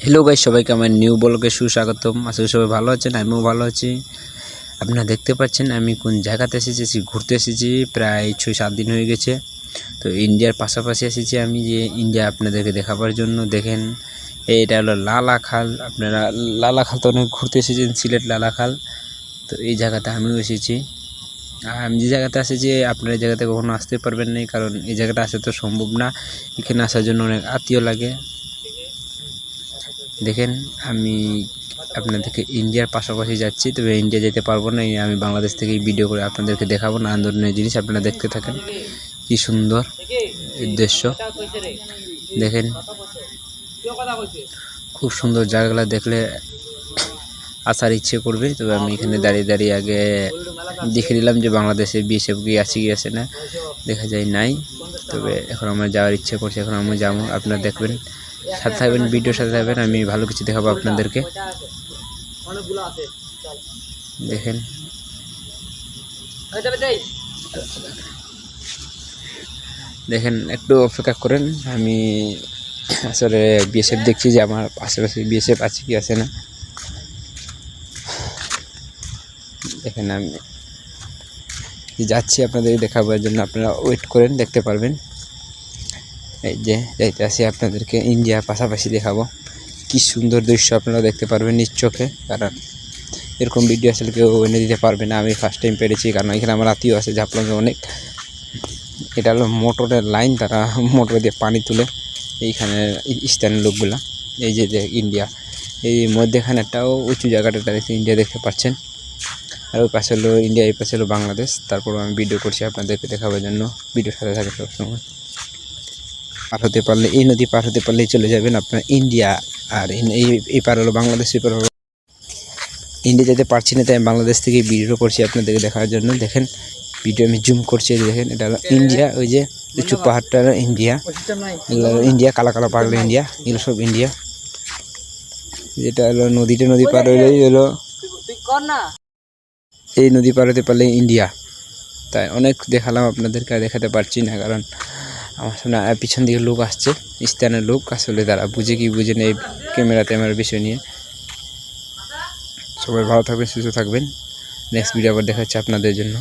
Hello guys সবাইকে আমার new ব্লগে সুস্বাগতম। আশা করি সবাই ভালো আছেন, আমিও ভালো আছি। আপনারা দেখতে পাচ্ছেন আমি কোন জায়গাতে এসেছি, ঘুরতে এসেছি। প্রায় 6-7 দিন হয়ে গেছে। তো ইন্ডিয়ার পাশাপাশি এসেছি আমি, যে ইন্ডিয়া আপনাদেরকে দেখাবার জন্য। দেখেন এটা হলো লালাখাল। আপনারা লালাখাল তো অনেক ঘুরতে এসেছেন, সিলেট লালাখাল। তো এই জায়গাতে আমিও এসেছি। আর আমি যে জায়গাতে এসেছি আপনারা এই জায়গাতে কখনো আসতে পারবেন না, কারণ এই জায়গাটা আসা তো সম্ভব না। এখানে আসার জন্য অনেক আত্মীয় লাগে। দেখেন আমি আপনাদেরকে ইন্ডিয়ার পাশাপাশি যাচ্ছি, তবে ইন্ডিয়া যেতে পারবো না। আমি বাংলাদেশ থেকেই ভিডিও করে আপনাদেরকে দেখাবো না আন্দোলনের জিনিস। আপনারা দেখতে থাকেন কি সুন্দর দৃশ্য। দেখেন খুব সুন্দর জায়গাগুলো দেখলে আসার ইচ্ছে করবে। তবে আমি এখানে দাঁড়িয়ে দাঁড়িয়ে আগে দেখে নিলাম যে বাংলাদেশে বিএসএফ কি আছে কি আছে না, দেখা যায় নাই। তবে এখন আমার যাওয়ার ইচ্ছে করছে, এখন আমি যাবো। আপনারা দেখবেন, সাথে থাকবেন, ভিডিওর সাথে থাকবেন। আমি ভালো কিছু দেখাবো আপনাদেরকে। দেখেন দেখেন একটু অপেক্ষা করেন। আমি আসলে বিএসএফ দেখছি যে আমার আশেপাশে বিএসএফ আছে কি আছে না। দেখেন আমি যাচ্ছি আপনাদের দেখাবার জন্য, আপনারা ওয়েট করেন, দেখতে পারবেন। এই যে যাইতে আসি আপনাদেরকে ইন্ডিয়া পাশাপাশি দেখাবো। কি সুন্দর দৃশ্য আপনারা দেখতে পারবেন নিজ চোখে, কারণ এরকম ভিডিও আসলে কেউ এনে দিতে পারবে না। আমি ফার্স্ট টাইম পেরেছি, কারণ এখানে আমার আত্মীয় আছে ঝাপলাতে অনেক। এটা হলো মোটরের লাইন, তারা মোটর দিয়ে পানি তুলে এইখানে স্থানীয় লোকগুলা। এই যে ইন্ডিয়া, এই মধ্যেখানেরটাও উঁচু জায়গাটা দাঁড়িয়েছে ইন্ডিয়া, দেখতে পাচ্ছেন। আর ওই পাশে হলো ইন্ডিয়া, এই পাশে হলো বাংলাদেশ। তারপর আমি ভিডিও করছি আপনাদেরকে দেখাবার জন্য, ভিডিওর সাথে থাকে সবসময়। পার হতে পারলে, এই নদী পার হতে পারলেই চলে যাবেন আপনার ইন্ডিয়া। আর এই পার হলো বাংলাদেশ, এই পার হলো ইন্ডিয়া। যেতে পারছি না, তাই আমি বাংলাদেশ থেকে ভিডিও করছি আপনাদেরকে দেখার জন্য। দেখেন ভিডিও আমি জুম করছি, দেখেন এটা হলো ইন্ডিয়া। ওই যে উঁচু পাহাড়টা হলো ইন্ডিয়া, এগুলো ইন্ডিয়া। কালা কালা পাহাড় ইন্ডিয়া, এগুলো সব ইন্ডিয়া। যেটা হলো নদীটা, নদী পার হলেই হলো, এই নদী পার হতে পারলে ইন্ডিয়া। তাই অনেক দেখালাম আপনাদেরকে, আর দেখাতে পারছি না, কারণ আমার সামনে পিছন দিকে লোক আসছে, স্থানীয় লোক। আসলে তারা বুঝে কি বুঝে নেই ক্যামেরাতে আমার বিষয় নিয়ে। সবাই ভালো থাকবেন, সুস্থ থাকবেন। নেক্সট ভিডিও আবার দেখা হচ্ছে আপনাদের জন্য।